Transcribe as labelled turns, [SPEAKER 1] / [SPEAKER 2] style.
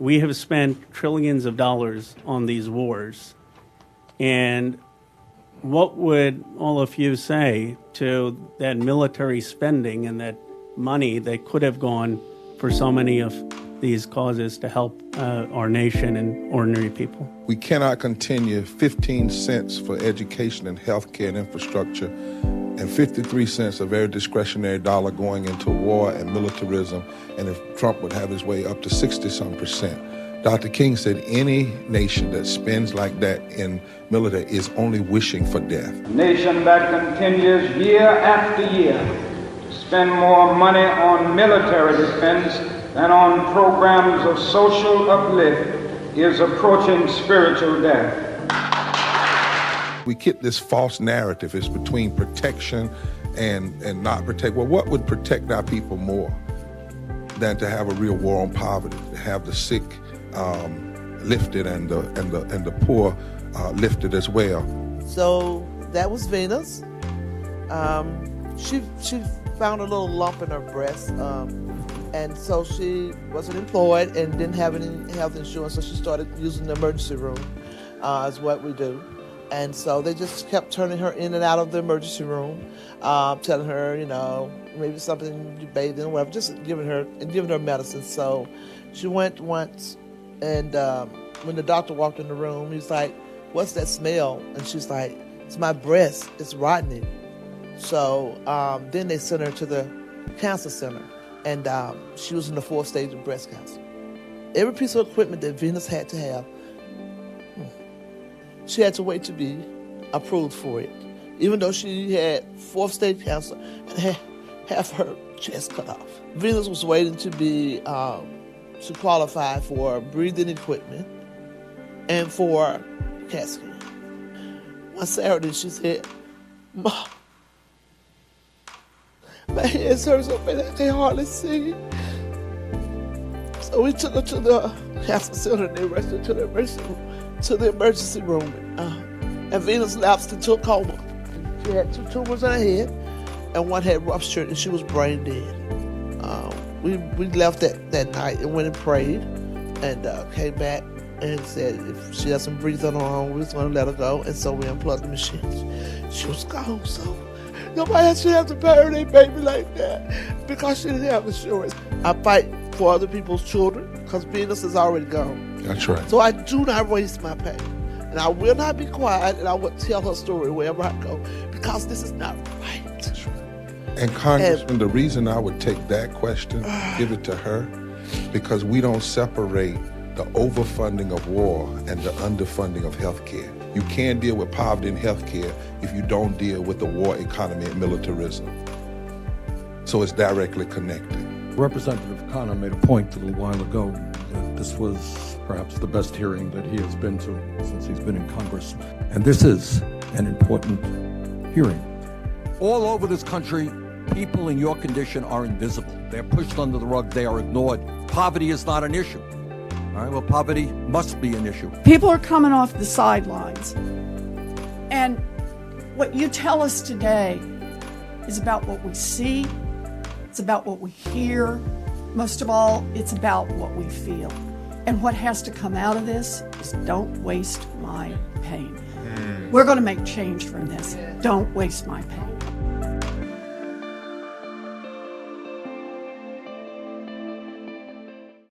[SPEAKER 1] We have spent trillions of dollars on these wars. And what would all of you say to that military spending and that money that could have gone for so many of these causes to help our nation and ordinary people?
[SPEAKER 2] We cannot continue 15 cents for education and healthcare and infrastructure and 53 cents of every discretionary dollar going into war and militarism, and if Trump would have his way, up to 60-some%. Dr. King said any nation that spends like that in military is only wishing for death.
[SPEAKER 3] A nation that continues year after year to spend more money on military defense than on programs of social uplift is approaching spiritual death.
[SPEAKER 2] We get this false narrative. It's between protection and not protect. Well, what would protect our people more than to have a real war on poverty, to have the sick lifted and the poor lifted as well?
[SPEAKER 4] So that was Venus. She found a little lump in her breast, and so she wasn't employed and didn't have any health insurance, so she started using the emergency room, is what we do. And so they just kept turning her in and out of the emergency room, telling her, maybe something you bathed in or whatever, just giving her medicine. So she went once, and when the doctor walked in the room, he's like, "What's that smell?" And she's like, "It's my breast, it's rotting." So then they sent her to the cancer center, and she was in the 4th stage of breast cancer. Every piece of equipment that Venus had to have, she had to wait to be approved for it, even though she had 4th stage cancer and had half her chest cut off. Venus was waiting to be to qualify for breathing equipment and for CAT scan. One Saturday she said, "Mom, my head hurts so bad I can hardly see." So we took her to the cancer center and they rushed her to the emergency room. And Venus lapsed into a coma. She had 2 tumors on her head, and one had ruptured, and she was brain dead. We left that night and went and prayed, and came back and said if she doesn't breathe on her own, we was going to let her go. And so we unplugged the machines. She was gone. So nobody should have to bury their baby like that because she didn't have insurance. I fight for other people's children because Venus is already gone.
[SPEAKER 2] That's right.
[SPEAKER 4] So I do not waste my pain. And I will not be quiet, and I will tell her story wherever I go, because this is not right.
[SPEAKER 2] That's right. And Congressman, the reason I would take that question, give it to her, because we don't separate the overfunding of war and the underfunding of healthcare. You can't deal with poverty in healthcare if you don't deal with the war economy and militarism. So it's directly connected.
[SPEAKER 5] Representative Connor made a point a little while ago that this was perhaps the best hearing that he has been to since he's been in Congress. And this is an important hearing. All over this country, people in your condition are invisible. They're pushed under the rug. They are ignored. Poverty is not an issue. All right, well, poverty must be an issue.
[SPEAKER 6] People are coming off the sidelines. And what you tell us today is about what we see. It's about what we hear. Most of all, it's about what we feel. And what has to come out of this is don't waste my pain. We're going to make change from this. Don't waste my pain.